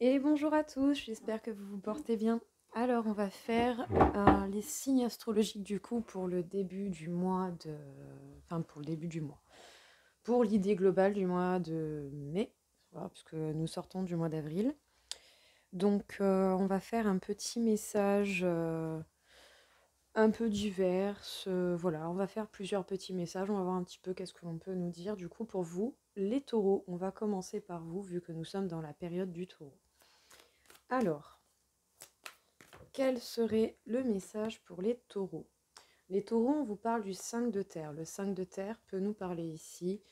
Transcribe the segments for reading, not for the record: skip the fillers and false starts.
Et bonjour à tous, j'espère que vous vous portez bien. Alors, on va faire les signes astrologiques du coup pour le début du mois de... Enfin, pour le début du mois. Pour l'idée globale du mois de mai, voilà, puisque nous sortons du mois d'avril. Donc, on va faire un petit message un peu divers. Voilà, on va faire plusieurs petits messages. On va voir un petit peu qu'est-ce que l'on peut nous dire. Du coup, pour vous, les taureaux, on va commencer par vous, vu que nous sommes dans la période du taureau. Alors, quel serait le message pour les taureaux? Les taureaux, on vous parle du 5 de terre. Le 5 de terre peut nous parler ici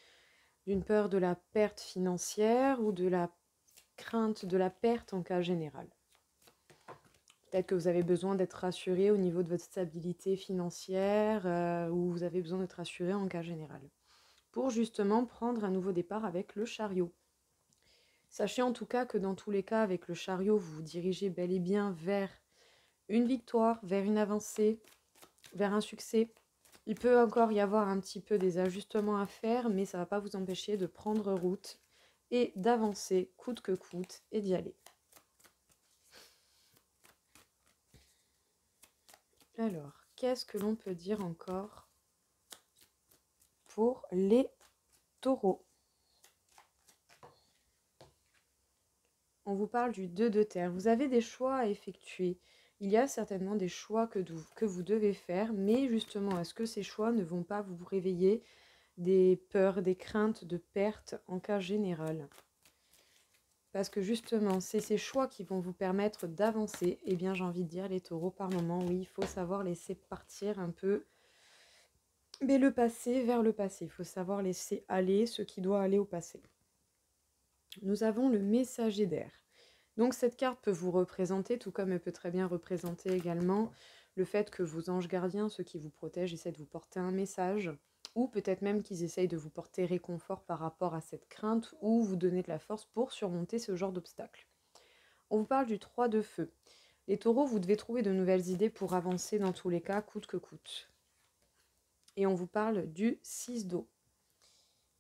d'une peur de la perte financière ou de la crainte de la perte en cas général. Peut-être que vous avez besoin d'être rassuré au niveau de votre stabilité financière ou vous avez besoin d'être rassuré en cas général. Pour justement prendre un nouveau départ avec le chariot. Sachez en tout cas que dans tous les cas, avec le chariot, vous vous dirigez bel et bien vers une victoire, vers une avancée, vers un succès. Il peut encore y avoir un petit peu des ajustements à faire, mais ça ne va pas vous empêcher de prendre route et d'avancer coûte que coûte et d'y aller. Alors, qu'est-ce que l'on peut dire encore pour les taureaux? On vous parle du 2 de terre. Vous avez des choix à effectuer. Il y a certainement des choix que vous devez faire, mais justement, est-ce que ces choix ne vont pas vous réveiller des peurs, des craintes de perte en cas général? Parce que justement, c'est ces choix qui vont vous permettre d'avancer. Eh bien, j'ai envie de dire, les taureaux, par moment, oui, il faut savoir laisser partir un peu, mais le passé vers le passé. Il faut savoir laisser aller ce qui doit aller au passé. Nous avons le messager d'air. Donc cette carte peut vous représenter, tout comme elle peut très bien représenter également le fait que vos anges gardiens, ceux qui vous protègent, essaient de vous porter un message, ou peut-être même qu'ils essayent de vous porter réconfort par rapport à cette crainte, ou vous donner de la force pour surmonter ce genre d'obstacle. On vous parle du 3 de feu. Les taureaux, vous devez trouver de nouvelles idées pour avancer dans tous les cas, coûte que coûte. Et on vous parle du 6 d'eau.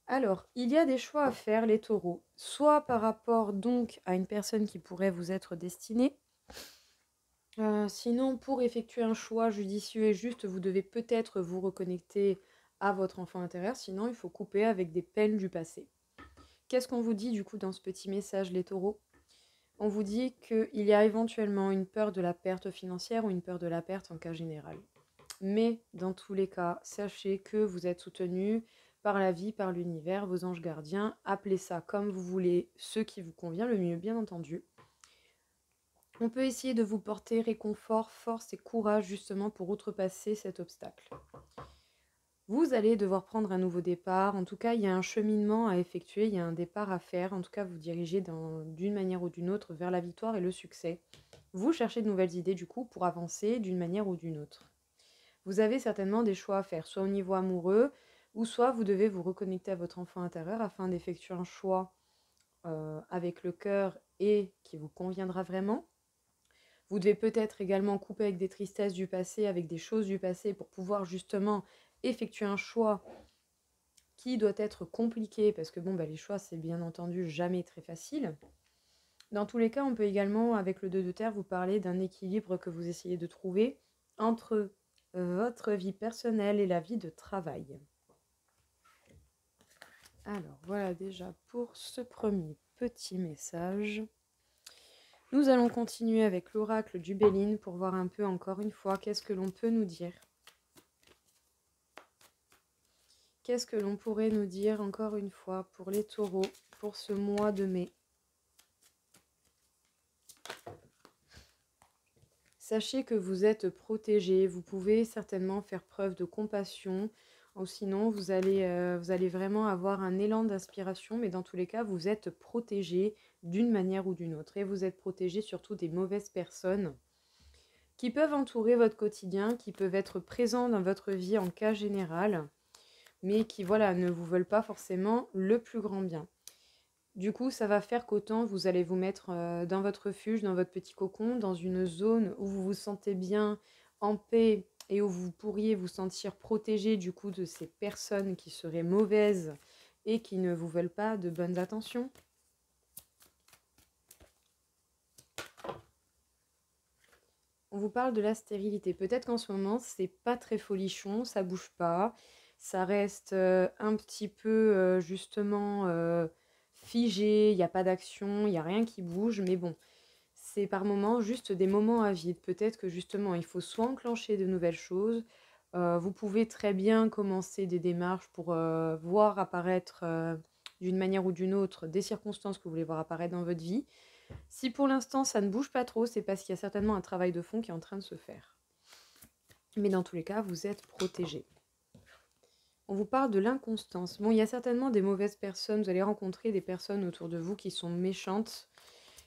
Alors, il y a des choix à faire, les taureaux, soit par rapport donc à une personne qui pourrait vous être destinée. Sinon, pour effectuer un choix judicieux et juste, vous devez peut-être vous reconnecter à votre enfant intérieur, sinon il faut couper avec des peines du passé. Qu'est-ce qu'on vous dit du coup dans ce petit message, les taureaux? On vous dit qu'il y a éventuellement une peur de la perte financière ou une peur de la perte en cas général. Mais dans tous les cas, sachez que vous êtes soutenu par la vie, par l'univers, vos anges gardiens. Appelez ça comme vous voulez, ce qui vous convient le mieux, bien entendu. On peut essayer de vous porter réconfort, force et courage justement pour outrepasser cet obstacle. Vous allez devoir prendre un nouveau départ. En tout cas, il y a un cheminement à effectuer, il y a un départ à faire. En tout cas, vous dirigez d'une manière ou d'une autre vers la victoire et le succès. Vous cherchez de nouvelles idées du coup pour avancer d'une manière ou d'une autre. Vous avez certainement des choix à faire, soit au niveau amoureux, ou soit vous devez vous reconnecter à votre enfant intérieur afin d'effectuer un choix avec le cœur et qui vous conviendra vraiment. Vous devez peut-être également couper avec des tristesses du passé, avec des choses du passé pour pouvoir justement effectuer un choix qui doit être compliqué parce que bon, bah, les choix, c'est bien entendu jamais très facile. Dans tous les cas, on peut également, avec le 2 de terre, vous parler d'un équilibre que vous essayez de trouver entre votre vie personnelle et la vie de travail. Alors voilà déjà pour ce premier petit message. Nous allons continuer avec l'oracle du Béline pour voir un peu encore une fois qu'est-ce que l'on peut nous dire. Qu'est-ce que l'on pourrait nous dire encore une fois pour les taureaux pour ce mois de mai? Sachez que vous êtes protégés, vous pouvez certainement faire preuve de compassion, ou sinon vous allez vraiment avoir un élan d'inspiration, mais dans tous les cas, vous êtes protégés d'une manière ou d'une autre. Et vous êtes protégés surtout des mauvaises personnes qui peuvent entourer votre quotidien, qui peuvent être présents dans votre vie en cas général, mais qui voilà, ne vous veulent pas forcément le plus grand bien. Du coup, ça va faire qu'autant vous allez vous mettre dans votre refuge, dans votre petit cocon, dans une zone où vous vous sentez bien, en paix, et où vous pourriez vous sentir protégé du coup de ces personnes qui seraient mauvaises et qui ne vous veulent pas de bonnes attentions. On vous parle de la stérilité. Peut-être qu'en ce moment, c'est pas très folichon, ça bouge pas, ça reste un petit peu justement figé, il n'y a pas d'action, il n'y a rien qui bouge, mais bon, c'est par moments juste des moments à vide. Peut-être que justement, il faut soit enclencher de nouvelles choses, vous pouvez très bien commencer des démarches pour voir apparaître d'une manière ou d'une autre des circonstances que vous voulez voir apparaître dans votre vie. Si pour l'instant ça ne bouge pas trop, c'est parce qu'il y a certainement un travail de fond qui est en train de se faire. Mais dans tous les cas, vous êtes protégé. On vous parle de l'inconstance. Bon, il y a certainement des mauvaises personnes. Vous allez rencontrer des personnes autour de vous qui sont méchantes,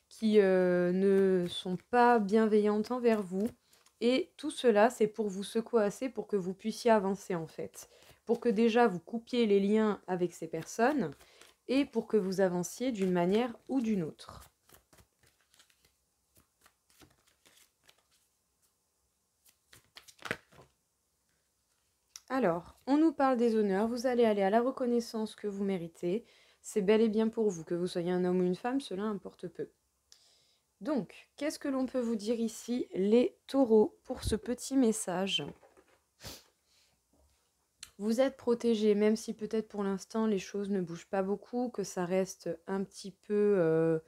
qui ne sont pas bienveillantes envers vous. Et tout cela, c'est pour vous secouer assez pour que vous puissiez avancer en fait. Pour que déjà vous coupiez les liens avec ces personnes et pour que vous avanciez d'une manière ou d'une autre. Alors, on nous parle des honneurs, vous allez aller à la reconnaissance que vous méritez. C'est bel et bien pour vous, que vous soyez un homme ou une femme, cela importe peu. Donc, qu'est-ce que l'on peut vous dire ici, les taureaux, pour ce petit message? Vous êtes protégés, même si peut-être pour l'instant les choses ne bougent pas beaucoup, que ça reste un petit peu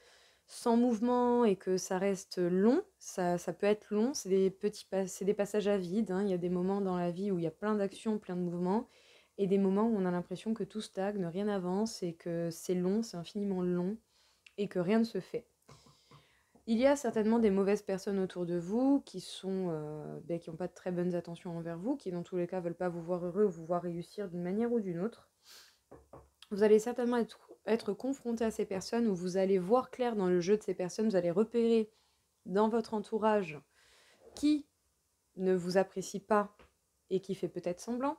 sans mouvement et que ça reste long. Ça peut être long, c'est des passages à vide, hein. Il y a des moments dans la vie où il y a plein d'actions, plein de mouvements, et des moments où on a l'impression que tout stagne, rien n'avance et que c'est long, c'est infiniment long et que rien ne se fait. Il y a certainement des mauvaises personnes autour de vous qui qui n'ont pas de très bonnes intentions envers vous, qui dans tous les cas veulent pas vous voir heureux ou vous voir réussir d'une manière ou d'une autre. Vous allez certainement être confronté à ces personnes où vous allez voir clair dans le jeu de ces personnes, vous allez repérer dans votre entourage qui ne vous apprécie pas et qui fait peut-être semblant.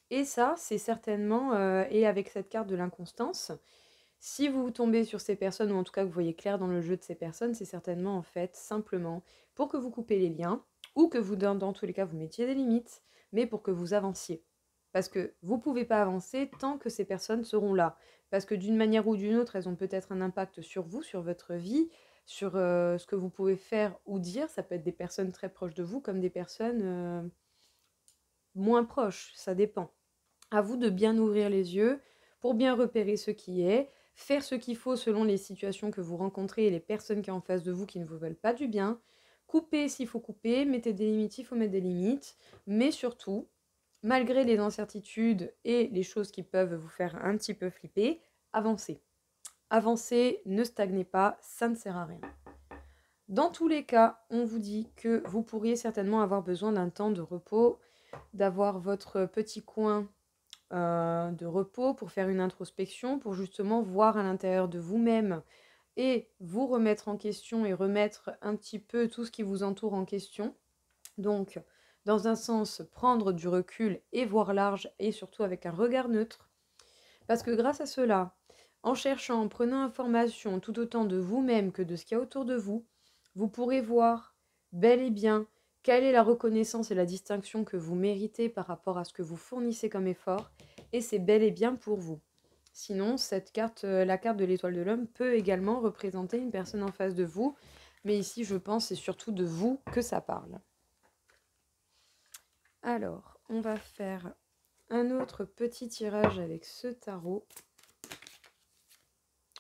Et ça, c'est certainement, et avec cette carte de l'inconstance, si vous tombez sur ces personnes, ou en tout cas que vous voyez clair dans le jeu de ces personnes, c'est certainement en fait simplement pour que vous coupez les liens, ou que vous, dans tous les cas, vous mettiez des limites, mais pour que vous avanciez. Parce que vous ne pouvez pas avancer tant que ces personnes seront là. Parce que d'une manière ou d'une autre, elles ont peut-être un impact sur vous, sur votre vie, sur ce que vous pouvez faire ou dire. Ça peut être des personnes très proches de vous, comme des personnes moins proches, ça dépend. À vous de bien ouvrir les yeux pour bien repérer ce qui est, faire ce qu'il faut selon les situations que vous rencontrez et les personnes qui sont en face de vous qui ne vous veulent pas du bien. Coupez s'il faut couper, mettez des limites s'il faut mettre des limites, mais surtout, malgré les incertitudes et les choses qui peuvent vous faire un petit peu flipper, avancez. Avancez, ne stagnez pas, ça ne sert à rien. Dans tous les cas, on vous dit que vous pourriez certainement avoir besoin d'un temps de repos, d'avoir votre petit coin de repos pour faire une introspection, pour justement voir à l'intérieur de vous-même et vous remettre en question et remettre un petit peu tout ce qui vous entoure en question. Donc, dans un sens, prendre du recul et voir large et surtout avec un regard neutre. Parce que grâce à cela, en cherchant, en prenant information tout autant de vous-même que de ce qu'il y a autour de vous, vous pourrez voir bel et bien quelle est la reconnaissance et la distinction que vous méritez par rapport à ce que vous fournissez comme effort, et c'est bel et bien pour vous. Sinon, cette carte, la carte de l'étoile de l'homme peut également représenter une personne en face de vous, mais ici, je pense, c'est surtout de vous que ça parle. Alors, on va faire un autre petit tirage avec ce tarot.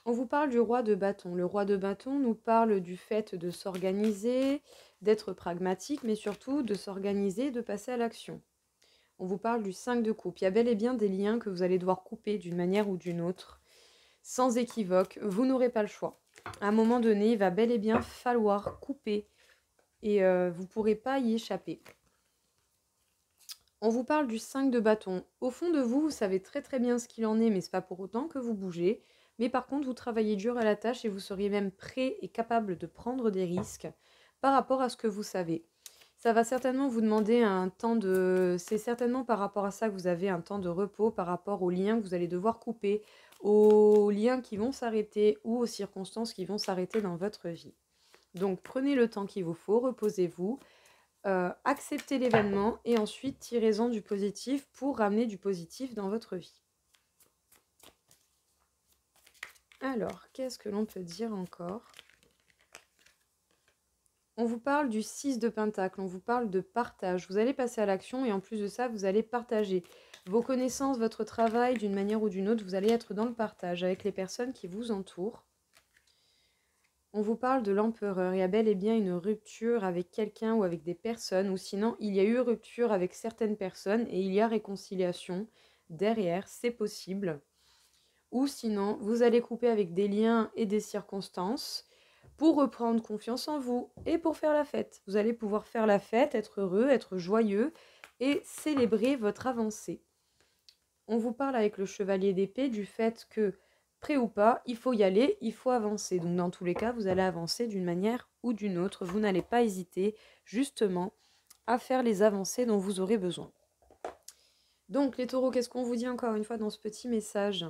On vous parle du roi de bâton. Le roi de bâton nous parle du fait de s'organiser, d'être pragmatique, mais surtout de s'organiser, de passer à l'action. On vous parle du 5 de coupe. Il y a bel et bien des liens que vous allez devoir couper d'une manière ou d'une autre. Sans équivoque, vous n'aurez pas le choix. À un moment donné, il va bel et bien falloir couper et vous ne pourrez pas y échapper. On vous parle du 5 de bâton. Au fond de vous, vous savez très très bien ce qu'il en est, mais ce n'est pas pour autant que vous bougez. Mais par contre, vous travaillez dur à la tâche et vous seriez même prêt et capable de prendre des risques par rapport à ce que vous savez. Ça va certainement vous demander un temps de... C'est certainement par rapport à ça que vous avez un temps de repos, par rapport aux liens que vous allez devoir couper, aux liens qui vont s'arrêter ou aux circonstances qui vont s'arrêter dans votre vie. Donc prenez le temps qu'il vous faut, reposez-vous, acceptez l'événement et ensuite tirez-en du positif pour ramener du positif dans votre vie. Alors, qu'est-ce que l'on peut dire encore ? On vous parle du 6 de Pentacle, on vous parle de partage. Vous allez passer à l'action et en plus de ça, vous allez partager vos connaissances, votre travail, d'une manière ou d'une autre. Vous allez être dans le partage avec les personnes qui vous entourent. On vous parle de l'empereur. Il y a bel et bien une rupture avec quelqu'un ou avec des personnes, ou sinon il y a eu rupture avec certaines personnes et il y a réconciliation derrière, c'est possible. Ou sinon, vous allez couper avec des liens et des circonstances pour reprendre confiance en vous et pour faire la fête. Vous allez pouvoir faire la fête, être heureux, être joyeux et célébrer votre avancée. On vous parle avec le chevalier d'épée du fait que, prêt ou pas, il faut y aller, il faut avancer. Donc dans tous les cas, vous allez avancer d'une manière ou d'une autre. Vous n'allez pas hésiter justement à faire les avancées dont vous aurez besoin. Donc les taureaux, qu'est-ce qu'on vous dit encore une fois dans ce petit message ?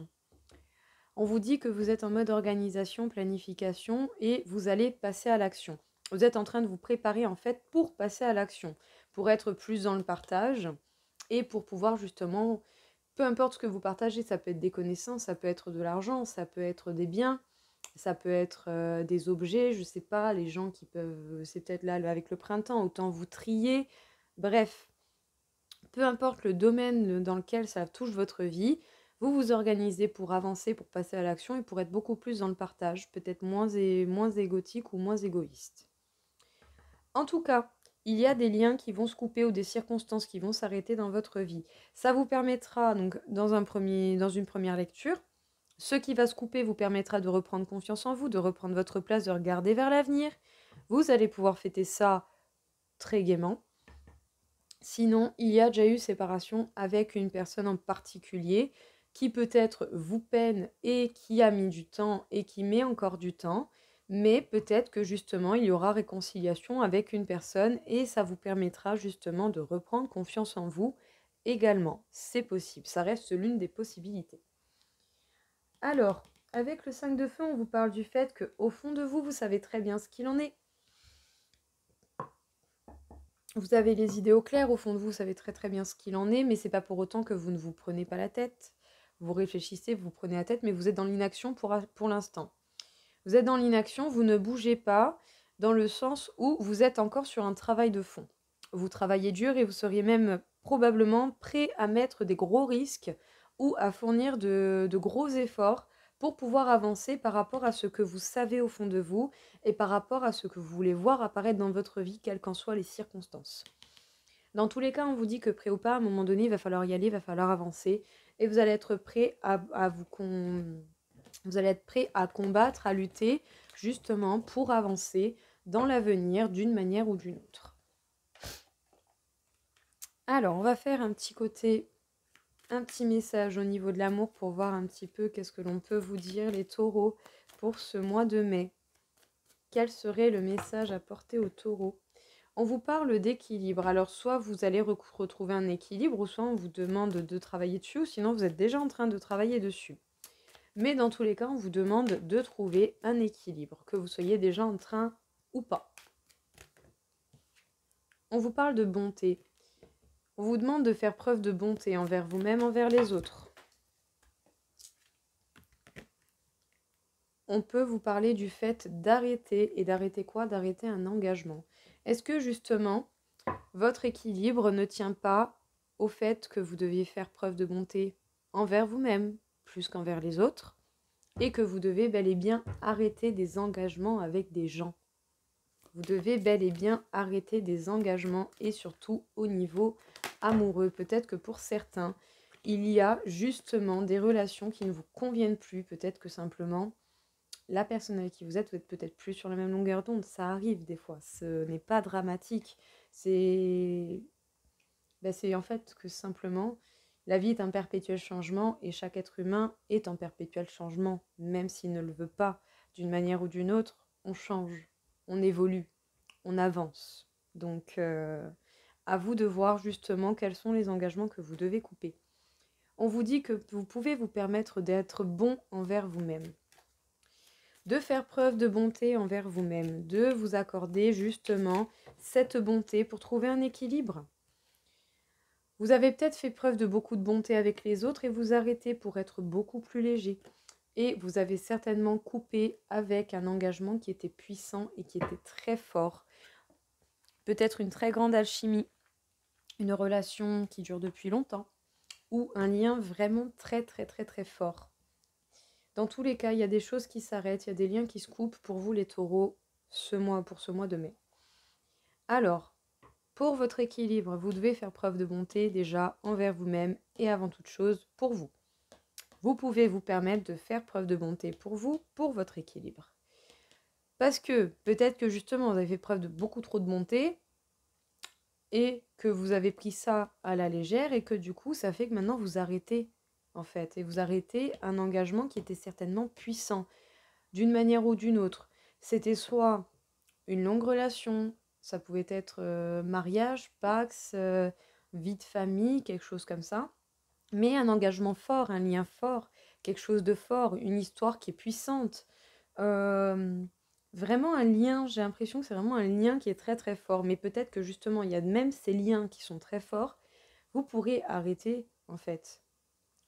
On vous dit que vous êtes en mode organisation, planification et vous allez passer à l'action. Vous êtes en train de vous préparer en fait pour passer à l'action, pour être plus dans le partage et pour pouvoir justement, peu importe ce que vous partagez, ça peut être des connaissances, ça peut être de l'argent, ça peut être des biens, ça peut être des objets, je sais pas, les gens qui peuvent, c'est peut-être là avec le printemps, autant vous trier, bref, peu importe le domaine dans lequel ça touche votre vie, vous vous organisez pour avancer, pour passer à l'action et pour être beaucoup plus dans le partage, peut-être moins égotique ou moins égoïste. En tout cas, il y a des liens qui vont se couper ou des circonstances qui vont s'arrêter dans votre vie. Ça vous permettra, donc, dans une première lecture, ce qui va se couper vous permettra de reprendre confiance en vous, de reprendre votre place, de regarder vers l'avenir. Vous allez pouvoir fêter ça très gaiement. Sinon, il y a déjà eu séparation avec une personne en particulier qui peut-être vous peine et qui a mis du temps et qui met encore du temps, mais peut-être que justement il y aura réconciliation avec une personne et ça vous permettra justement de reprendre confiance en vous également. C'est possible, ça reste l'une des possibilités. Alors, avec le 5 de feu, on vous parle du fait qu'au fond de vous, vous savez très bien ce qu'il en est. Vous avez les idées au clair, au fond de vous, vous savez très très bien ce qu'il en est, mais c'est pas pour autant que vous ne vous prenez pas la tête. Vous réfléchissez, vous prenez la tête, mais vous êtes dans l'inaction pour l'instant. Vous êtes dans l'inaction, vous ne bougez pas, dans le sens où vous êtes encore sur un travail de fond. Vous travaillez dur et vous seriez même probablement prêt à mettre des gros risques ou à fournir de gros efforts pour pouvoir avancer par rapport à ce que vous savez au fond de vous et par rapport à ce que vous voulez voir apparaître dans votre vie, quelles qu'en soient les circonstances. Dans tous les cas, on vous dit que prêt ou pas, à un moment donné, il va falloir y aller, il va falloir avancer et vous allez être prêt vous allez être prêt à combattre, à lutter justement pour avancer dans l'avenir d'une manière ou d'une autre. Alors, on va faire un petit message au niveau de l'amour pour voir un petit peu qu'est-ce que l'on peut vous dire, les taureaux, pour ce mois de mai. Quel serait le message à porter aux taureaux ? On vous parle d'équilibre. Alors, soit vous allez retrouver un équilibre, ou soit on vous demande de travailler dessus, ou sinon vous êtes déjà en train de travailler dessus. Mais dans tous les cas, on vous demande de trouver un équilibre, que vous soyez déjà en train ou pas. On vous parle de bonté. On vous demande de faire preuve de bonté envers vous-même, envers les autres. On peut vous parler du fait d'arrêter. Et d'arrêter quoi ? D'arrêter un engagement. Est-ce que justement, votre équilibre ne tient pas au fait que vous deviez faire preuve de bonté envers vous-même, plus qu'envers les autres, et que vous devez bel et bien arrêter des engagements avec des gens. Vous devez bel et bien arrêter des engagements et surtout au niveau amoureux. Peut-être que pour certains, il y a justement des relations qui ne vous conviennent plus. Peut-être que simplement, la personne avec qui vous êtes peut-être plus sur la même longueur d'onde. Ça arrive des fois, ce n'est pas dramatique. C'est en fait que simplement, la vie est un perpétuel changement et chaque être humain est en perpétuel changement. Même s'il ne le veut pas, d'une manière ou d'une autre, on change, on évolue, on avance. Donc, à vous de voir justement quels sont les engagements que vous devez couper. On vous dit que vous pouvez vous permettre d'être bon envers vous-même, de faire preuve de bonté envers vous-même, de vous accorder justement cette bonté pour trouver un équilibre. Vous avez peut-être fait preuve de beaucoup de bonté avec les autres et vous arrêtez pour être beaucoup plus léger. Et vous avez certainement coupé avec un engagement qui était puissant et qui était très fort. peut-être une très grande alchimie, une relation qui dure depuis longtemps, ou un lien vraiment très très très très fort. Dans tous les cas, il y a des choses qui s'arrêtent, il y a des liens qui se coupent pour vous les taureaux pour ce mois de mai. Alors, pour votre équilibre, vous devez faire preuve de bonté déjà envers vous-même et avant toute chose pour vous. Vous pouvez vous permettre de faire preuve de bonté pour vous, pour votre équilibre. Parce que peut-être que justement vous avez fait preuve de beaucoup trop de bonté et que vous avez pris ça à la légère et que du coup ça fait que maintenant vous arrêtez en fait. Et vous arrêtez un engagement qui était certainement puissant d'une manière ou d'une autre. C'était soit une longue relation, ça pouvait être mariage, pax, vie de famille, quelque chose comme ça. Mais un engagement fort, un lien fort, quelque chose de fort, une histoire qui est puissante. Euh, Vraiment un lien, j'ai l'impression que c'est vraiment un lien qui est très très fort. Mais peut-être que justement, il y a même ces liens qui sont très forts, vous pourrez arrêter en fait.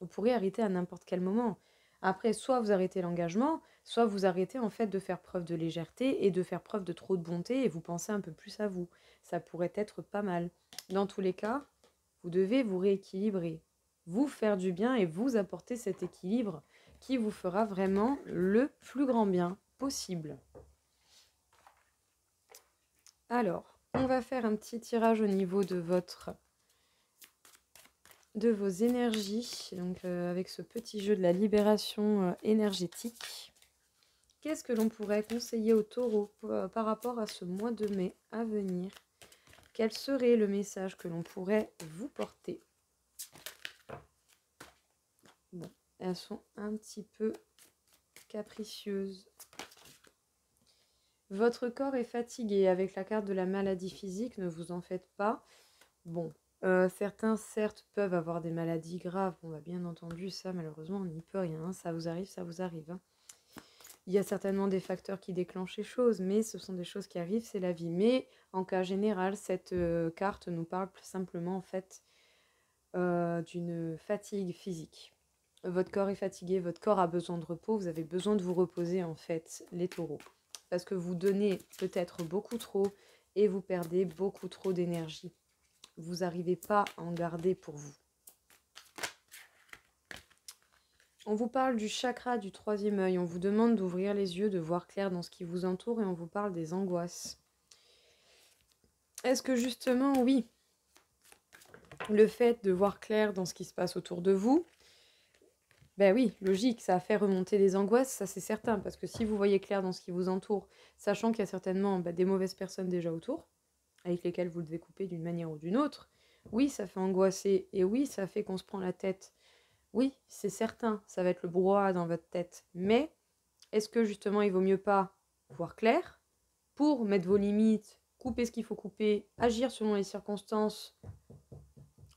Vous pourrez arrêter à n'importe quel moment. Après, soit vous arrêtez l'engagement, soit vous arrêtez en fait de faire preuve de légèreté et de faire preuve de trop de bonté et vous pensez un peu plus à vous. Ça pourrait être pas mal. Dans tous les cas, vous devez vous rééquilibrer, vous faire du bien et vous apporter cet équilibre qui vous fera vraiment le plus grand bien possible. Alors, on va faire un petit tirage au niveau de vos énergies, donc avec ce petit jeu de la libération énergétique. Qu'est-ce que l'on pourrait conseiller aux taureaux par rapport à ce mois de mai à venir? Quel serait le message que l'on pourrait vous porter? Bon, elles sont un petit peu capricieuses. Votre corps est fatigué avec la carte de la maladie physique, ne vous en faites pas. Bon, certains certes peuvent avoir des maladies graves, on va bien entendu ça malheureusement on n'y peut rien, hein. Ça vous arrive. Hein. Il y a certainement des facteurs qui déclenchent les choses, mais ce sont des choses qui arrivent, c'est la vie. Mais en cas général, cette carte nous parle simplement en fait d'une fatigue physique. Votre corps est fatigué, votre corps a besoin de repos, vous avez besoin de vous reposer en fait, les taureaux. Parce que vous donnez peut-être beaucoup trop et vous perdez beaucoup trop d'énergie. Vous n'arrivez pas à en garder pour vous. On vous parle du chakra du troisième œil, on vous demande d'ouvrir les yeux, de voir clair dans ce qui vous entoure et on vous parle des angoisses. Est-ce que justement, oui, le fait de voir clair dans ce qui se passe autour de vous, ben oui, logique, ça a fait remonter les angoisses, ça c'est certain, parce que si vous voyez clair dans ce qui vous entoure, sachant qu'il y a certainement des mauvaises personnes déjà autour, avec lesquelles vous devez couper d'une manière ou d'une autre, oui, ça fait angoisser, et oui, ça fait qu'on se prend la tête. Oui, c'est certain, ça va être le brouhaha dans votre tête, mais est-ce que justement il vaut mieux pas voir clair pour mettre vos limites, couper ce qu'il faut couper, agir selon les circonstances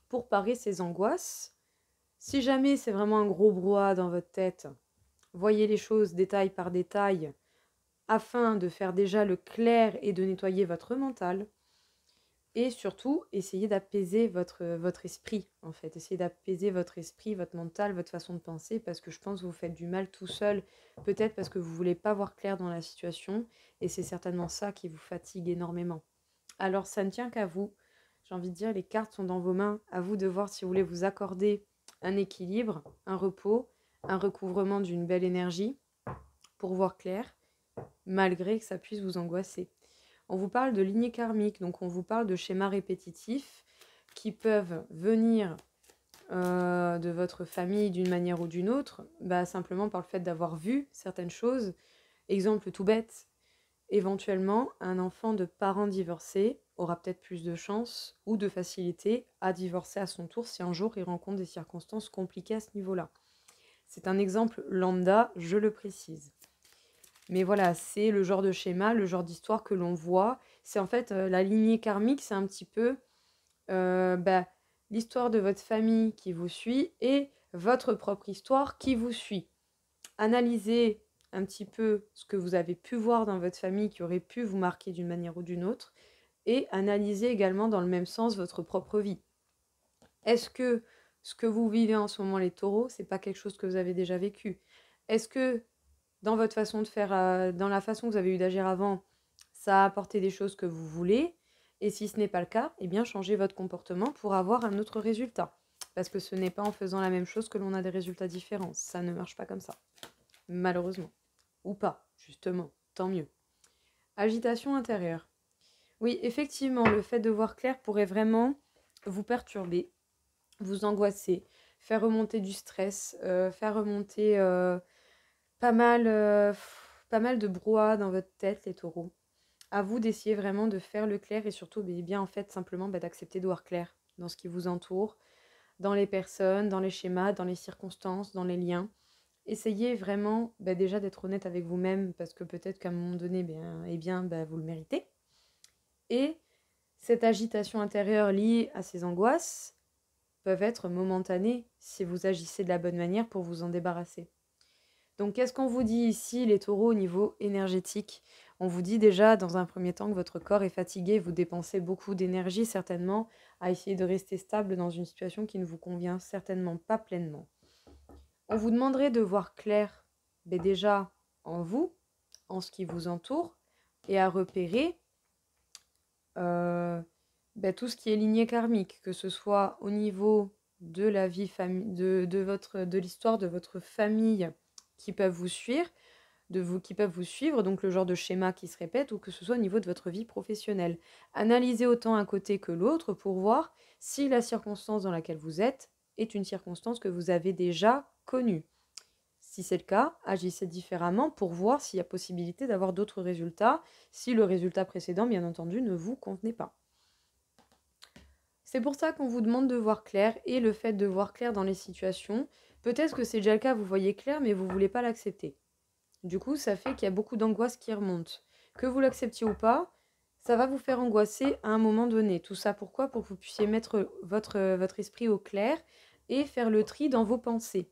pour parer ces angoisses? Si jamais c'est vraiment un gros brouhaha dans votre tête, voyez les choses détail par détail afin de faire déjà le clair et de nettoyer votre mental. Et surtout, essayez d'apaiser votre esprit, en fait. Essayez d'apaiser votre esprit, votre mental, votre façon de penser, parce que je pense que vous faites du mal tout seul, peut-être parce que vous ne voulez pas voir clair dans la situation, et c'est certainement ça qui vous fatigue énormément. Alors, ça ne tient qu'à vous. J'ai envie de dire, les cartes sont dans vos mains. À vous de voir si vous voulez vous accorder un équilibre, un repos, un recouvrement d'une belle énergie pour voir clair, malgré que ça puisse vous angoisser. On vous parle de lignées karmiques, donc on vous parle de schémas répétitifs qui peuvent venir de votre famille d'une manière ou d'une autre, simplement par le fait d'avoir vu certaines choses. Exemple tout bête, éventuellement, un enfant de parents divorcés aura peut-être plus de chance ou de facilité à divorcer à son tour si un jour il rencontre des circonstances compliquées à ce niveau-là. C'est un exemple lambda, je le précise. Mais voilà, c'est le genre de schéma, le genre d'histoire que l'on voit. C'est en fait la lignée karmique, c'est un petit peu l'histoire de votre famille qui vous suit et votre propre histoire qui vous suit. Analysez un petit peu ce que vous avez pu voir dans votre famille qui aurait pu vous marquer d'une manière ou d'une autre et analysez également dans le même sens votre propre vie. Est-ce que ce que vous vivez en ce moment, les taureaux, c'est pas quelque chose que vous avez déjà vécu? Est-ce que dans votre façon de faire, dans la façon que vous avez eu d'agir avant, ça a apporté des choses que vous voulez? Et si ce n'est pas le cas, eh bien changez votre comportement pour avoir un autre résultat. Parce que ce n'est pas en faisant la même chose que l'on a des résultats différents. Ça ne marche pas comme ça. Malheureusement. Ou pas, justement. Tant mieux. Agitation intérieure. Oui, effectivement, le fait de voir clair pourrait vraiment vous perturber, vous angoisser, faire remonter du stress, faire remonter pas mal, pas mal de brouhaha dans votre tête, les taureaux. À vous d'essayer vraiment de faire le clair et surtout, bien en fait, simplement d'accepter de voir clair dans ce qui vous entoure, dans les personnes, dans les schémas, dans les circonstances, dans les liens. Essayez vraiment déjà d'être honnête avec vous-même parce que peut-être qu'à un moment donné, vous le méritez. Et cette agitation intérieure liée à ces angoisses peuvent être momentanées si vous agissez de la bonne manière pour vous en débarrasser. Donc, qu'est-ce qu'on vous dit ici, les taureaux, au niveau énergétique? On vous dit déjà, dans un premier temps, que votre corps est fatigué, vous dépensez beaucoup d'énergie, certainement, à essayer de rester stable dans une situation qui ne vous convient certainement pas pleinement. On vous demanderait de voir clair, déjà en vous, en ce qui vous entoure, et à repérer tout ce qui est lignée karmique, que ce soit au niveau de la vie de l'histoire de votre famille qui peuvent vous suivre, qui peuvent vous suivre, donc le genre de schéma qui se répète, ou que ce soit au niveau de votre vie professionnelle. Analysez autant un côté que l'autre pour voir si la circonstance dans laquelle vous êtes est une circonstance que vous avez déjà connue. Si c'est le cas, agissez différemment pour voir s'il y a possibilité d'avoir d'autres résultats, si le résultat précédent, bien entendu, ne vous convenait pas. C'est pour ça qu'on vous demande de voir clair, et le fait de voir clair dans les situations, peut-être que c'est déjà le cas, vous voyez clair, mais vous ne voulez pas l'accepter. Du coup, ça fait qu'il y a beaucoup d'angoisse qui remonte. Que vous l'acceptiez ou pas, ça va vous faire angoisser à un moment donné. Tout ça pourquoi? Pour que vous puissiez mettre votre esprit au clair et faire le tri dans vos pensées.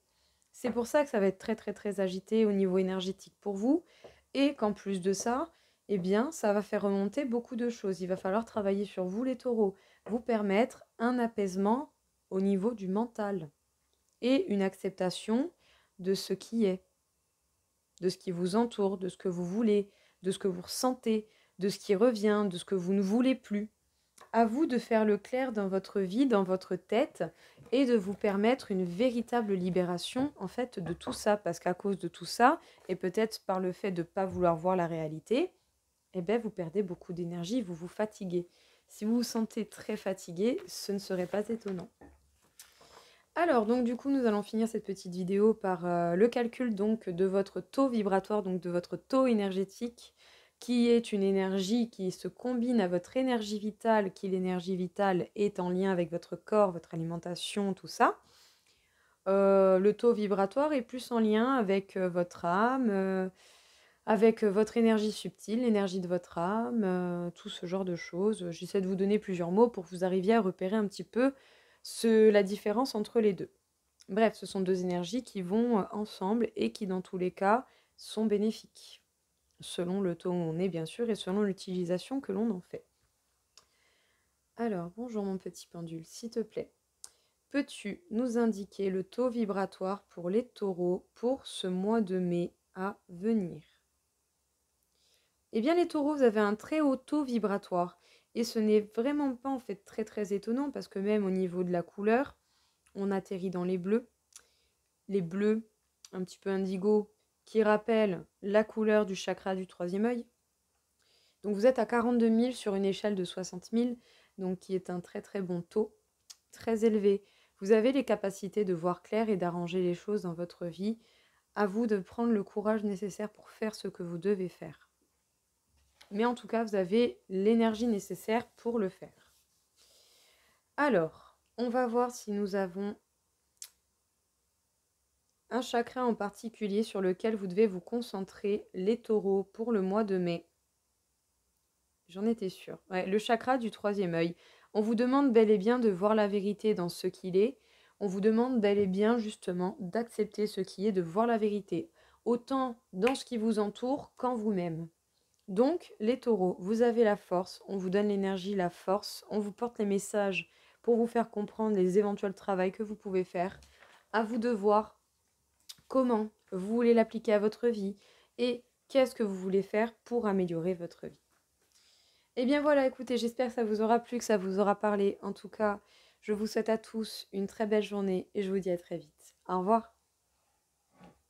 C'est pour ça que ça va être très très très agité au niveau énergétique pour vous, et qu'en plus de ça, ça va faire remonter beaucoup de choses. Il va falloir travailler sur vous, les taureaux, vous permettre un apaisement au niveau du mental et une acceptation de ce qui est, de ce qui vous entoure, de ce que vous voulez, de ce que vous ressentez, de ce qui revient, de ce que vous ne voulez plus. À vous de faire le clair dans votre vie, dans votre tête, et de vous permettre une véritable libération en fait de tout ça, parce qu'à cause de tout ça, et peut-être par le fait de ne pas vouloir voir la réalité, vous perdez beaucoup d'énergie, vous vous fatiguez. Si vous vous sentez très fatigué, ce ne serait pas étonnant. Alors, donc du coup, nous allons finir cette petite vidéo par le calcul donc de votre taux vibratoire, donc de votre taux énergétique, qui est une énergie qui se combine à votre énergie vitale, qui l'énergie vitale est en lien avec votre corps, votre alimentation, tout ça. Le taux vibratoire est plus en lien avec votre âme, avec votre énergie subtile, l'énergie de votre âme, tout ce genre de choses. J'essaie de vous donner plusieurs mots pour que vous arriviez à repérer un petit peu la différence entre les deux. Bref, ce sont deux énergies qui vont ensemble et qui, dans tous les cas, sont bénéfiques, selon le taux où on est, bien sûr, et selon l'utilisation que l'on en fait. Alors, bonjour mon petit pendule, s'il te plaît. Peux-tu nous indiquer le taux vibratoire pour les taureaux pour ce mois de mai à venir? Eh bien, les taureaux, vous avez un très haut taux vibratoire. Et ce n'est vraiment pas en fait très très étonnant parce que même au niveau de la couleur, on atterrit dans les bleus. Les bleus, un petit peu indigo, qui rappellent la couleur du chakra du troisième œil. Donc vous êtes à 42 000 sur une échelle de 60 000, donc qui est un très très bon taux, très élevé. Vous avez les capacités de voir clair et d'arranger les choses dans votre vie. À vous de prendre le courage nécessaire pour faire ce que vous devez faire. Mais en tout cas, vous avez l'énergie nécessaire pour le faire. Alors, on va voir si nous avons un chakra en particulier sur lequel vous devez vous concentrer, les taureaux, pour le mois de mai. J'en étais sûre. Ouais, le chakra du troisième œil. On vous demande bel et bien de voir la vérité dans ce qu'il est. On vous demande bel et bien justement d'accepter ce qui est, de voir la vérité, autant dans ce qui vous entoure qu'en vous-même. Donc, les taureaux, vous avez la force, on vous donne l'énergie, la force, on vous porte les messages pour vous faire comprendre les éventuels travaux que vous pouvez faire. À vous de voir comment vous voulez l'appliquer à votre vie et qu'est-ce que vous voulez faire pour améliorer votre vie. Eh bien voilà, écoutez, j'espère que ça vous aura plu, que ça vous aura parlé. En tout cas, je vous souhaite à tous une très belle journée et je vous dis à très vite. Au revoir.